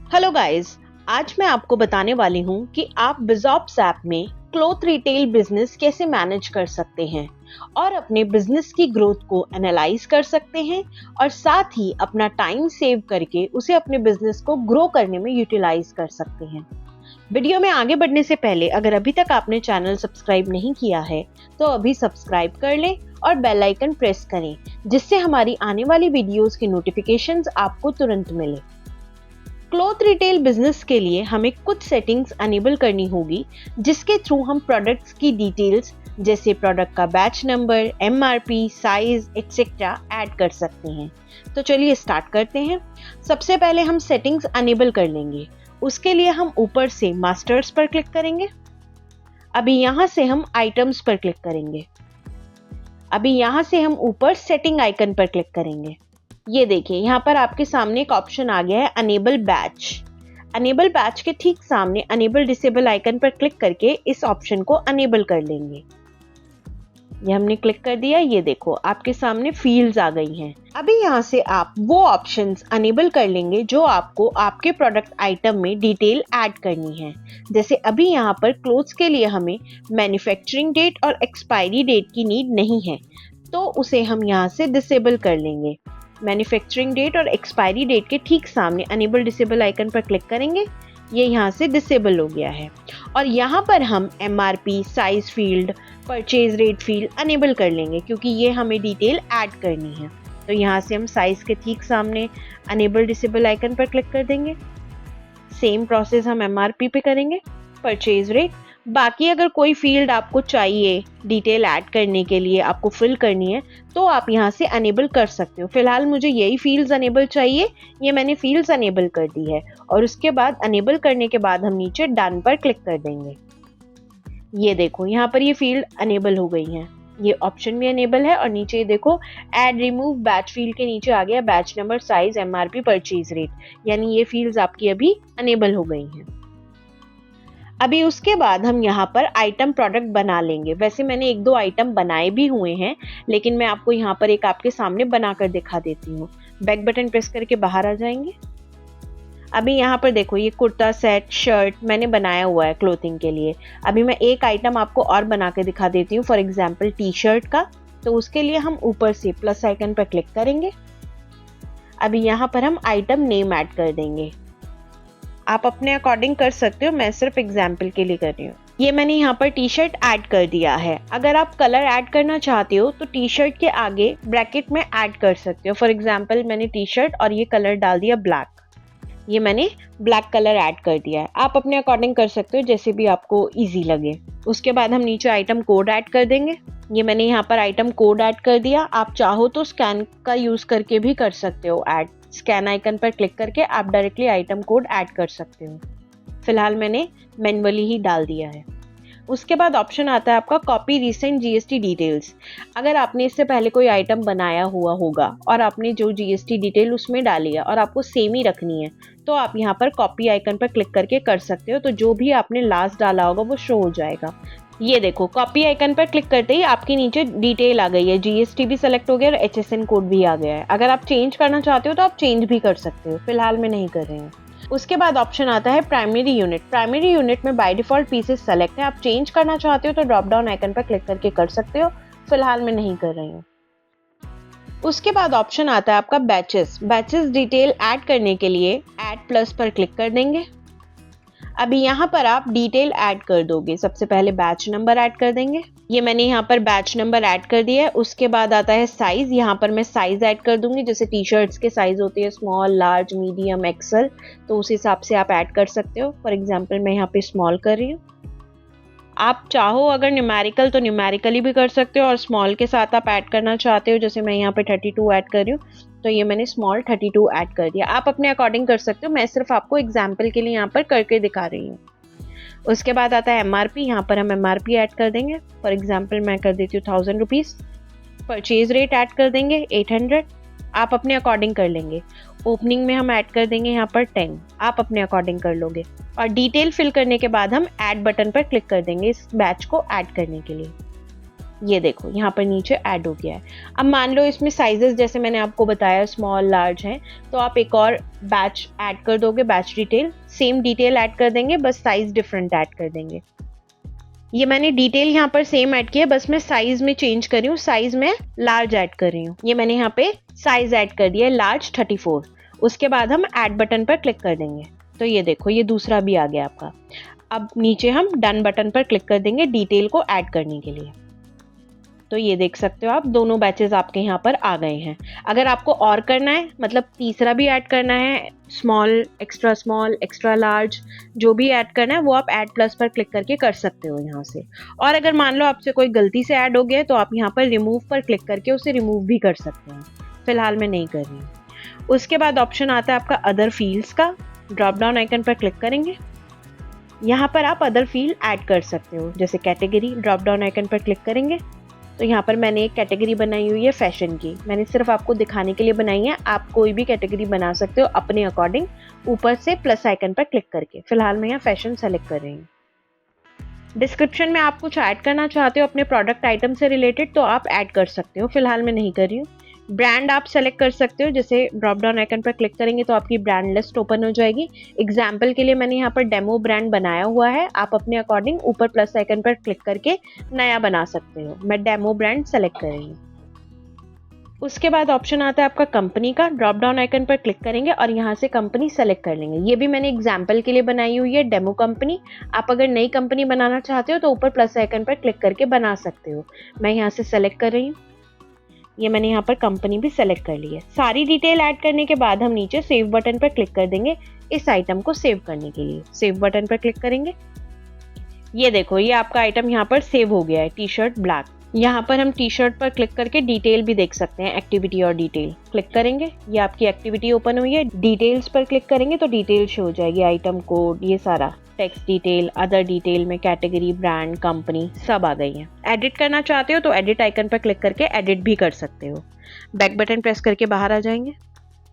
Hello guys, आज मैं आपको बताने वाली हूँ कि आप बिजॉप्स ऐप में क्लॉथ रिटेल बिजनेस कैसे मैनेज कर सकते हैं और अपने बिजनेस की ग्रोथ को एनालाइज कर सकते हैं और साथ ही अपना टाइम सेव करके उसे अपने बिजनेस को ग्रो करने में यूटिलाइज कर सकते हैं। वीडियो में आगे बढ़ने से पहले अगर अभी तक आपने चैनल सब्सक्राइब नहीं किया है तो अभी सब्सक्राइब कर लें और बेल आइकन प्रेस करें, जिससे हमारी आने वाली वीडियोस की नोटिफिकेशंस आपको तुरंत मिले। क्लॉथ रिटेल बिजनेस के लिए हमें कुछ सेटिंग्स अनेबल करनी होगी, जिसके थ्रू हम प्रोडक्ट्स की डिटेल्स जैसे प्रोडक्ट का batch number, MRP, size etcetera add कर सकते हैं। तो चलिए स्टार्ट करते हैं। सबसे पहले हम सेटिंग्स अनेबल कर लेंगे। उसके लिए हम ऊपर से मास्टर्स पर क्लिक करेंगे। अभी यहाँ से हम आइटम्स पर क्लिक करेंगे। अभी यहाँ से हम ऊपर सेटिंग आइकन पर क्लिक करेंगे। ये देखिए, यहाँ पर आपके सामने एक ऑप्शन आ गया है अनेबल बैच। अनेबल बैच के ठीक सामने अनेबल डिसेबल आइकन पर क्लिक करके इस ऑप्शन को अनेबल कर लेंगे। ये हमने क्लिक कर दिया। ये देखो, आपके सामने फील्ड्स आ गई हैं। अभी यहाँ से आप वो ऑप्शंस अनेबल कर लेंगे जो आपको आपके प्रोडक्ट आइटम में डिटेल ऐड करनी है। जैसे अभी यहाँ पर क्लोथ्स के लिए हमें मैन्युफैक्चरिंग डेट और एक्सपायरी डेट की नीड नहीं है, तो उसे हम यहाँ से डिसेबल कर लेंगे। मैन्युफैक्चरिंग डेट और एक्सपायरी डेट के ठीक सामने अनेबल डिसेबल आइकन पर क्लिक करेंगे। ये यहाँ से डिसेबल हो गया है। और यहाँ पर हम MRP, size field, purchase rate field enable कर लेंगे, क्योंकि ये हमें डिटेल ऐड करनी है। तो यहाँ से हम साइज के ठीक सामने अनेबल डिसेबल आइकन पर क्लिक कर देंगे। सेम प्रोसेस हम एमआरपी पे करेंगे, परचेज रेट। बाकी अगर कोई फील्ड आपको चाहिए डिटेल ऐड करने के लिए, आपको फिल करनी है, तो आप यहाँ से अनेबल कर सकते हो। फिलहाल मुझे यही फील्ड्स अनेबल चाहिए, ये मैंने फील्ड्स अनेबल कर दी है। और उसके बाद अनेबल करने के बाद हम नीचे डन पर क्लिक कर देंगे। ये देखो, यहाँ पर ये फील्ड अनेबल हो गई हैं। ये ऑप्शन भी अनेबल है। और नीचे देखो, ऐड रिमूव बैच फील्ड के नीचे आ गया batch number, size, MRP, purchase rate, यानी ये फील्ड्स आपकी अभी अनेबल हो गई हैं। अभी उसके बाद हम यहाँ पर आइटम प्रोडक्ट बना लेंगे। वैसे मैंने एक दो आइटम बनाए भी हुए हैं, लेकिन मैं आपको यहाँ पर एक आपके सामने बनाकर दिखा देती हूँ। बैक बटन प्रेस करके बाहर आ जाएंगे। अभी यहाँ पर देखो, ये कुर्ता सेट, शर्ट मैंने बनाया हुआ है क्लोथिंग के लिए। अभी मैं एक आइटम आपको और बना के दिखा देती हूँ, फॉर एग्जाम्पल टी शर्ट का। तो उसके लिए हम ऊपर से प्लस आइकन पर क्लिक करेंगे। अभी यहाँ पर हम आइटम नेम ऐड कर देंगे। आप अपने अकॉर्डिंग कर सकते हो, मैं सिर्फ एग्जाम्पल के लिए कर रही हूँ। ये मैंने यहाँ पर टी शर्ट ऐड कर दिया है। अगर आप कलर ऐड करना चाहते हो तो टी शर्ट के आगे ब्रैकेट में ऐड कर सकते हो। फॉर एग्जाम्पल मैंने टी शर्ट और ये कलर डाल दिया ब्लैक। ये मैंने ब्लैक कलर ऐड कर दिया है। आप अपने अकॉर्डिंग कर सकते हो, जैसे भी आपको इजी लगे। उसके बाद हम नीचे आइटम कोड ऐड कर देंगे। ये मैंने यहाँ पर आइटम कोड ऐड कर दिया। आप चाहो तो स्कैन का यूज करके भी कर सकते हो ऐड। स्कैन आइकन पर क्लिक करके आप डायरेक्टली आइटम कोड ऐड कर सकते हो। फिलहाल मैंने मैन्युअली ही डाल दिया है। उसके बाद ऑप्शन आता है आपका कॉपी रीसेंट जीएसटी डिटेल्स। अगर आपने इससे पहले कोई आइटम बनाया हुआ होगा और आपने जो जीएसटी डिटेल उसमें डाली है और आपको सेम ही रखनी है, तो आप यहाँ पर कॉपी आइकन पर क्लिक करके कर सकते हो। तो जो भी आपने लास्ट डाला होगा वो शो हो जाएगा। ये देखो, कॉपी आइकन पर क्लिक करते ही आपके नीचे डिटेल आ गई है, जीएसटी भी सेलेक्ट हो गया और एचएसएन कोड भी आ गया है। अगर आप चेंज करना चाहते हो तो आप चेंज भी कर सकते हो। फिलहाल मैं नहीं कर रही हूँ। उसके बाद ऑप्शन आता है प्राइमरी यूनिट। प्राइमरी यूनिट में बाय डिफॉल्ट पीसेस सेलेक्ट है। आप चेंज करना चाहते हो तो ड्रॉप डाउन आइकन पर क्लिक करके कर सकते हो। फिलहाल मैं नहीं कर रही हूँ। उसके बाद ऑप्शन आता है आपका बैचेस। बैचेस डिटेल ऐड करने के लिए ऐड प्लस पर क्लिक कर देंगे। अभी यहाँ पर आप डिटेल ऐड कर दोगे। सबसे पहले बैच नंबर ऐड कर देंगे। ये मैंने यहाँ पर बैच नंबर ऐड कर दिया है। उसके बाद आता है साइज। यहाँ पर मैं साइज ऐड कर दूंगी। जैसे टी शर्ट्स के साइज होते हैं स्मॉल, लार्ज, मीडियम, एक्सल, तो उस हिसाब से आप ऐड कर सकते हो। फॉर एग्जाम्पल मैं यहाँ पे स्मॉल कर रही हूँ। आप चाहो अगर न्यूमेरिकल तो न्यूमेरिकली भी कर सकते हो, और स्मॉल के साथ आप ऐड करना चाहते हो, जैसे मैं यहाँ पे 32 ऐड कर रही हूँ, तो ये मैंने स्मॉल 32 ऐड कर दिया। आप अपने अकॉर्डिंग कर सकते हो, मैं सिर्फ आपको एग्जाम्पल के लिए यहाँ पर करके दिखा रही हूँ। उसके बाद आता है एमआरपी। यहाँ पर हम एमआरपी ऐड कर देंगे। फॉर एग्जाम्पल मैं कर देती हूँ 1000 रुपीज़। परचेज रेट ऐड कर देंगे 800। आप अपने अकॉर्डिंग कर लेंगे। ओपनिंग में हम ऐड कर देंगे यहाँ पर 10। आप अपने अकॉर्डिंग कर लोगे। और डिटेल फिल करने के बाद हम ऐड बटन पर क्लिक कर देंगे इस बैच को ऐड करने के लिए। ये देखो यहाँ पर नीचे ऐड हो गया है। अब मान लो इसमें साइजेस जैसे मैंने आपको बताया स्मॉल लार्ज हैं, तो आप एक और बैच ऐड कर दोगे, batch detail, same detail add कर देंगे, बस साइज डिफरेंट ऐड कर देंगे। ये मैंने डिटेल यहाँ पर सेम ऐड किया, बस मैं साइज में चेंज कर रही हूँ, साइज में लार्ज ऐड कर रही हूँ। ये मैंने यहाँ पे साइज ऐड कर दिया है लार्ज 34। उसके बाद हम ऐड बटन पर क्लिक कर देंगे, तो ये देखो ये दूसरा भी आ गया आपका। अब नीचे हम डन बटन पर क्लिक कर देंगे डिटेल को ऐड करने के लिए। तो ये देख सकते हो आप दोनों बैचेस आपके यहाँ पर आ गए हैं। अगर आपको और करना है, मतलब तीसरा भी ऐड करना है, स्मॉल, एक्स्ट्रा लार्ज, जो भी ऐड करना है वो आप ऐड प्लस पर क्लिक करके कर सकते हो यहाँ से। और अगर मान लो आपसे कोई गलती से ऐड हो गया है तो आप यहाँ पर रिमूव पर क्लिक करके उसे रिमूव भी कर सकते हैं। फिलहाल मैं नहीं कर रही हूँ। उसके बाद ऑप्शन आता है आपका अदर फील्ड्स का। ड्रॉप डाउन आइकन पर क्लिक करेंगे, यहाँ पर आप अदर फील्ड ऐड कर सकते हो, जैसे कैटेगरी। ड्रॉप डाउन आइकन पर क्लिक करेंगे तो यहाँ पर मैंने एक कैटेगरी बनाई हुई है फैशन की। मैंने सिर्फ आपको दिखाने के लिए बनाई है, आप कोई भी कैटेगरी बना सकते हो अपने अकॉर्डिंग, ऊपर से प्लस आइकन पर क्लिक करके। फिलहाल मैं यहाँ फैशन सेलेक्ट कर रही हूँ। डिस्क्रिप्शन में आप कुछ ऐड करना चाहते हो अपने प्रोडक्ट आइटम से रिलेटेड तो आप ऐड कर सकते हो, फिलहाल मैं नहीं कर रही हूँ। ब्रांड आप सेलेक्ट कर सकते हो, जैसे ड्रॉप डाउन आइकन पर क्लिक करेंगे तो आपकी ब्रांड लिस्ट ओपन हो जाएगी। एग्जाम्पल के लिए मैंने यहाँ पर डेमो ब्रांड बनाया हुआ है, आप अपने अकॉर्डिंग ऊपर प्लस आइकन पर क्लिक करके नया बना सकते हो। मैं डेमो ब्रांड सेलेक्ट कर रही हूँ। उसके बाद ऑप्शन आता है आपका कंपनी का। ड्रॉप डाउन आइकन पर क्लिक करेंगे और यहाँ से कंपनी सेलेक्ट कर लेंगे। ये भी मैंने एग्जाम्पल के लिए बनाई हुई है, डेमो कंपनी। आप अगर नई कंपनी बनाना चाहते हो तो ऊपर प्लस आइकन पर क्लिक करके बना सकते हो। मैं यहाँ से सेलेक्ट कर रही हूँ। ये मैंने यहाँ पर कंपनी भी सेलेक्ट कर ली है। सारी डिटेल ऐड करने के बाद हम नीचे सेव बटन पर क्लिक कर देंगे इस आइटम को सेव करने के लिए। सेव बटन पर क्लिक करेंगे, ये देखो ये आपका आइटम यहाँ पर सेव हो गया है, टी शर्ट ब्लैक। यहाँ पर हम टी शर्ट पर क्लिक करके डिटेल भी देख सकते हैं, एक्टिविटी और डिटेल। क्लिक करेंगे, ये आपकी एक्टिविटी ओपन हुई है। डिटेल्स पर क्लिक करेंगे तो डिटेल शो हो जाएगी, आइटम कोड, ये सारा टेक्स्ट डिटेल, अदर डिटेल में कैटेगरी, ब्रांड, कंपनी सब आ गई है। एडिट करना चाहते हो तो एडिट आइकन पर क्लिक करके एडिट भी कर सकते हो। बैक बटन प्रेस करके बाहर आ जाएंगे।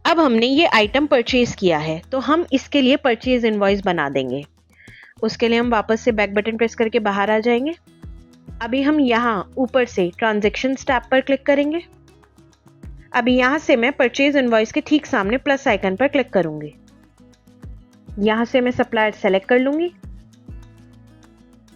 अब हमने ये आइटम परचेज किया है तो हम इसके लिए परचेज इनवॉइस बना देंगे। उसके लिए हम वापस से बैक बटन प्रेस करके बाहर आ जाएंगे। अभी हम यहाँ ऊपर से ट्रांजैक्शन टैब पर क्लिक करेंगे। अभी यहाँ से मैं परचेज इनवॉइस के ठीक सामने प्लस आइकन पर क्लिक करूंगी। यहाँ से मैं सप्लायर सेलेक्ट कर लूंगी।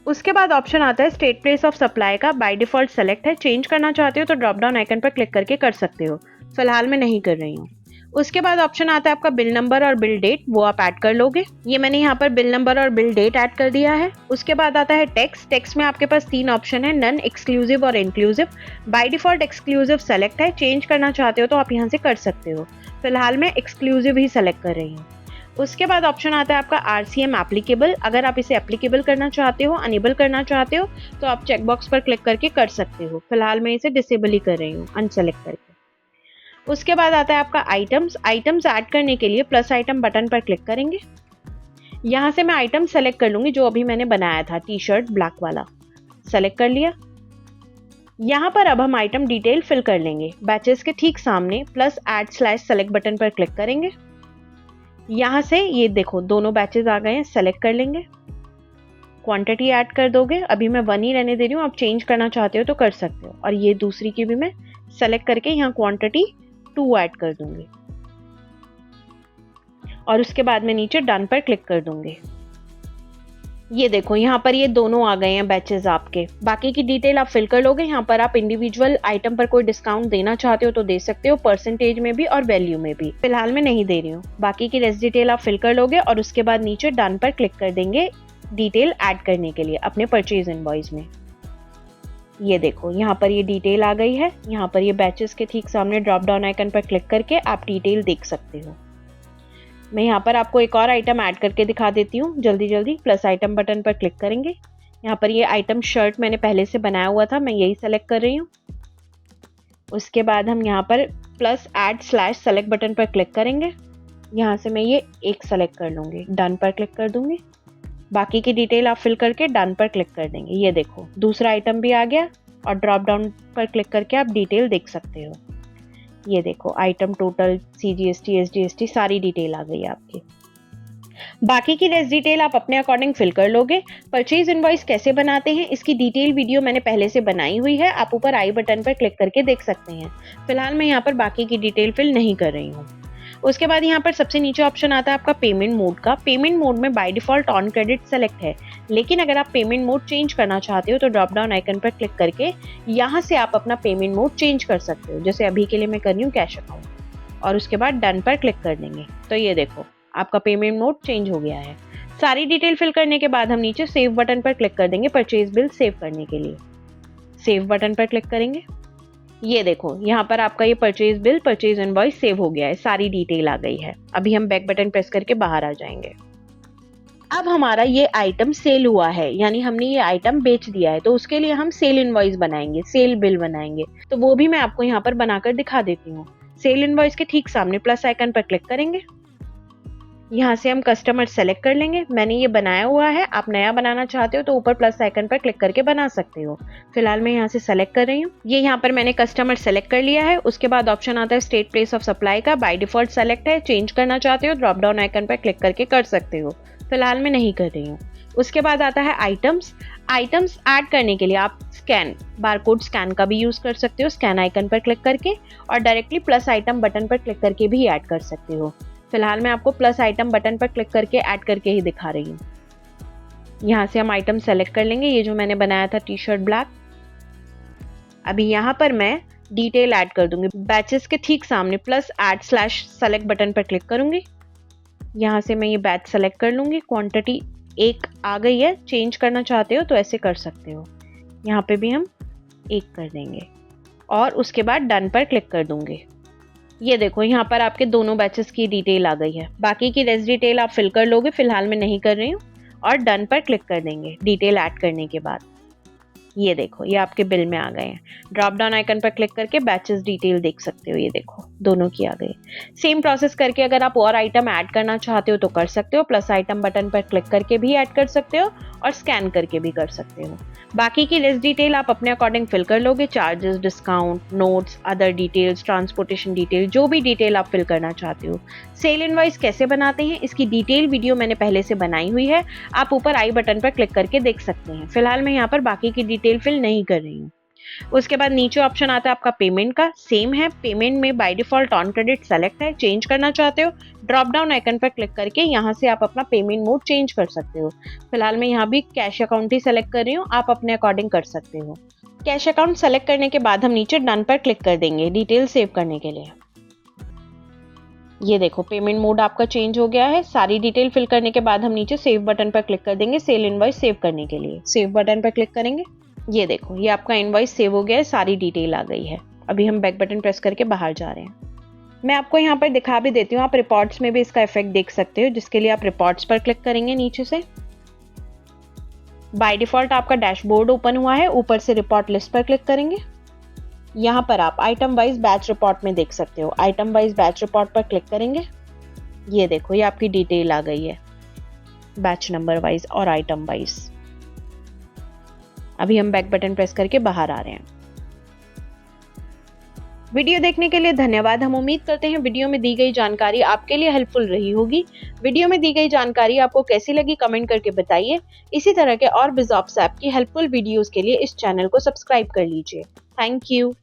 उसके बाद ऑप्शन आता है स्टेट प्लेस ऑफ सप्लाई का, बाय डिफॉल्ट सेलेक्ट है। चेंज करना चाहते हो तो ड्रॉप डाउन आइकन पर क्लिक करके कर सकते हो, फिलहाल मैं नहीं कर रही हूँ। उसके बाद ऑप्शन आता है आपका बिल नंबर और बिल डेट, वो आप ऐड कर लोगे। ये मैंने यहाँ पर बिल नंबर और बिल डेट ऐड कर दिया है। उसके बाद आता है टेक्स्ट। टेक्स्ट में आपके पास 3 ऑप्शन है, नन, एक्सक्लूसिव और inclusive. By default exclusive select है, चेंज करना चाहते हो तो आप यहाँ से कर सकते हो, फिलहाल मैं एक्सक्लूसिव ही सेलेक्ट कर रही हूँ। उसके बाद ऑप्शन आता है आपका RCM एप्लीकेबल। अगर आप इसे एप्लीकेबल करना चाहते हो, अनेबल करना चाहते हो तो आप चेकबॉक्स पर क्लिक करके कर सकते हो, फिलहाल मैं इसे डिसेबल ही कर रही हूँ, अनसेलेक्ट करके। उसके बाद आता है आपका आइटम्स। आइटम्स ऐड करने के लिए प्लस आइटम बटन पर क्लिक करेंगे। यहाँ से मैं आइटम सेलेक्ट कर लूंगी जो अभी मैंने बनाया था, टी शर्ट ब्लैक वाला, सेलेक्ट कर लिया। यहाँ पर अब हम आइटम डिटेल फिल कर लेंगे। बैचेस के ठीक सामने plus add slash select button पर क्लिक करेंगे। यहाँ से ये देखो दोनों बैचेस आ गए हैं, सेलेक्ट कर लेंगे। क्वांटिटी ऐड कर दोगे, अभी मैं 1 ही रहने दे रही हूँ, आप चेंज करना चाहते हो तो कर सकते हो। और ये दूसरी की भी मैं सेलेक्ट करके यहाँ क्वांटिटी 2 ऐड कर दूंगी और उसके बाद में नीचे डन पर क्लिक कर दूंगी। ये देखो यहाँ पर ये दोनों आ गए हैं बैचेस आपके। बाकी की डिटेल आप फिल कर लोगे। यहाँ पर आप इंडिविजुअल आइटम पर कोई डिस्काउंट देना चाहते हो तो दे सकते हो, परसेंटेज में भी और वैल्यू में भी, फिलहाल मैं नहीं दे रही हूँ। बाकी की रेस्ट डिटेल आप फिल कर लोगे और उसके बाद नीचे डन पर क्लिक कर देंगे डिटेल ऐड करने के लिए अपने परचेज इनवॉइस में। ये देखो यहाँ पर ये डिटेल आ गई है। यहाँ पर ये बैचेस के ठीक सामने ड्रॉप डाउन आइकन पर क्लिक करके आप डिटेल देख सकते हो। मैं यहाँ पर आपको एक और आइटम ऐड करके दिखा देती हूँ जल्दी जल्दी। प्लस आइटम बटन पर क्लिक करेंगे। यहाँ पर ये आइटम शर्ट मैंने पहले से बनाया हुआ था, मैं यही सेलेक्ट कर रही हूँ। उसके बाद हम यहाँ पर plus add slash select button पर क्लिक करेंगे। यहाँ से मैं ये एक सेलेक्ट कर लूँगी, डन पर क्लिक कर दूँगी। बाकी की डिटेल आप फिल करके डन पर क्लिक कर देंगे। ये देखो दूसरा आइटम भी आ गया और ड्रॉप डाउन पर क्लिक करके आप डिटेल देख सकते हो। ये देखो आइटम टोटल, CGST, SGST सारी डिटेल आ गई आपकी। बाकी की रेस्ट डिटेल आप अपने अकॉर्डिंग फिल कर लोगे। परचेज इनवॉइस कैसे बनाते हैं इसकी डिटेल वीडियो मैंने पहले से बनाई हुई है, आप ऊपर आई बटन पर क्लिक करके देख सकते हैं। फिलहाल मैं यहाँ पर बाकी की डिटेल फिल नहीं कर रही हूँ। उसके बाद यहाँ पर सबसे नीचे ऑप्शन आता है आपका पेमेंट मोड का। पेमेंट मोड में by default on credit select है, लेकिन अगर आप पेमेंट मोड चेंज करना चाहते हो तो ड्रॉप डाउन आइकन पर क्लिक करके यहाँ से आप अपना पेमेंट मोड चेंज कर सकते हो। जैसे अभी के लिए मैं कर रही हूँ कैश अकाउंट, और उसके बाद डन पर क्लिक कर देंगे तो ये देखो आपका पेमेंट मोड चेंज हो गया है। सारी डिटेल फिल करने के बाद हम नीचे सेव बटन पर क्लिक कर देंगे परचेज बिल सेव करने के लिए। सेव बटन पर क्लिक करेंगे, ये देखो यहाँ पर आपका ये purchase bill purchase invoice save हो गया है, सारी डिटेल आ गई है। अभी हम बैक बटन प्रेस करके बाहर आ जाएंगे। अब हमारा ये आइटम सेल हुआ है, यानी हमने ये आइटम बेच दिया है, तो उसके लिए हम सेल इनवॉइस बनाएंगे, सेल बिल बनाएंगे। तो वो भी मैं आपको यहाँ पर बनाकर दिखा देती हूँ। सेल इनवॉइस के ठीक सामने प्लस आइकन पर क्लिक करेंगे, यहाँ से हम कस्टमर सेलेक्ट कर लेंगे। मैंने ये बनाया हुआ है, आप नया बनाना चाहते हो तो ऊपर प्लस आइकन पर क्लिक करके बना सकते हो। फिलहाल मैं यहाँ से सेलेक्ट कर रही हूँ। ये यहाँ पर मैंने कस्टमर सेलेक्ट कर लिया है। उसके बाद ऑप्शन आता है स्टेट प्लेस ऑफ सप्लाई का, बाय डिफॉल्ट सेलेक्ट है। चेंज करना चाहते हो ड्रॉप डाउन आइकन पर क्लिक करके कर सकते हो। फिलहाल मैं नहीं कर रही हूँ। उसके बाद आता है आइटम्स। आइटम्स ऐड करने के लिए आप स्कैन बारकोड स्कैन का भी यूज कर सकते हो, स्कैन आइकन पर क्लिक करके, और डायरेक्टली प्लस आइटम बटन पर क्लिक करके भी ऐड कर सकते हो। फिलहाल मैं आपको प्लस आइटम बटन पर क्लिक करके ऐड करके ही दिखा रही हूँ। यहाँ से हम आइटम सेलेक्ट कर लेंगे, ये जो मैंने बनाया था टी शर्ट ब्लैक। अभी यहाँ पर मैं डिटेल ऐड कर दूंगी। बैचेस के ठीक सामने plus add slash select button पर क्लिक करूंगी। यहाँ से मैं ये बैच सेलेक्ट कर लूंगी। क्वांटिटी 1 आ गई है, चेंज करना चाहते हो तो ऐसे कर सकते हो। यहाँ पे भी हम 1 कर देंगे और उसके बाद डन पर क्लिक कर दूंगे। ये देखो यहाँ पर आपके दोनों बैचेस की डिटेल आ गई है। बाकी की रेस्ट डिटेल आप फिल कर लोगे, फिलहाल मैं नहीं कर रही हूँ, और डन पर क्लिक कर देंगे डिटेल ऐड करने के बाद। ये देखो ये आपके बिल में आ गए हैं। ड्रॉप डाउन आइकन पर क्लिक करके बैचेस डिटेल देख सकते हो, ये देखो दोनों की आ गई। सेम प्रोसेस करके अगर आप और आइटम ऐड करना चाहते हो तो कर सकते हो। प्लस आइटम बटन पर क्लिक करके भी ऐड कर सकते हो और स्कैन करके भी कर सकते हो। बाकी की लिस्ट डिटेल आप अपने अकॉर्डिंग फिल कर लोगे। Charges, discount, notes, other details, transportation detail, जो भी डिटेल आप फिल करना चाहते हो। सेल इनवॉइस कैसे बनाते हैं इसकी डिटेल वीडियो मैंने पहले से बनाई हुई है, आप ऊपर आई बटन पर क्लिक करके देख सकते हैं। फिलहाल मैं यहाँ पर बाकी की डिटेल फिल नहीं कर रही हूँ। उसके बाद नीचे ऑप्शन आता है आपका पेमेंट का। सेम है, पेमेंट में by default on credit select है। चेंज करना चाहते हो ड्रॉप डाउन आइकन पर क्लिक करके यहाँ से आप अपना पेमेंट मोड चेंज कर सकते हो। फिलहाल मैं यहाँ भी कैश अकाउंट ही सेलेक्ट कर रही हूँ, आप अपने अकॉर्डिंग कर सकते हो। कैश अकाउंट सेलेक्ट करने के बाद हम नीचे डन पर क्लिक कर देंगे डिटेल सेव करने के लिए। ये देखो पेमेंट मोड आपका चेंज हो गया है। सारी डिटेल फिल करने के बाद हम नीचे सेव बटन पर क्लिक कर देंगे सेल इनवॉइस सेव करने के लिए। सेव बटन पर क्लिक करेंगे, ये देखो ये आपका इनवॉइस सेव हो गया है, सारी डिटेल आ गई है। अभी हम बैक बटन प्रेस करके बाहर जा रहे हैं। मैं आपको यहाँ पर दिखा भी देती हूँ, आप रिपोर्ट्स में भी इसका इफेक्ट देख सकते हो, जिसके लिए आप रिपोर्ट्स पर क्लिक करेंगे। नीचे से बाय डिफॉल्ट आपका डैशबोर्ड ओपन हुआ है, ऊपर से रिपोर्ट लिस्ट पर क्लिक करेंगे। यहाँ पर आप आइटम वाइज बैच रिपोर्ट में देख सकते हो। आइटम वाइज बैच रिपोर्ट पर क्लिक करेंगे, ये देखो ये आपकी डिटेल आ गई है बैच नंबर वाइज और आइटम वाइज। अभी हम बैक बटन प्रेस करके बाहर आ रहे हैं। वीडियो देखने के लिए धन्यवाद। हम उम्मीद करते हैं वीडियो में दी गई जानकारी आपके लिए हेल्पफुल रही होगी। वीडियो में दी गई जानकारी आपको कैसी लगी कमेंट करके बताइए। इसी तरह के और बिजॉप्स ऐप की हेल्पफुल वीडियोस के लिए इस चैनल को सब्सक्राइब कर लीजिए। Thank you.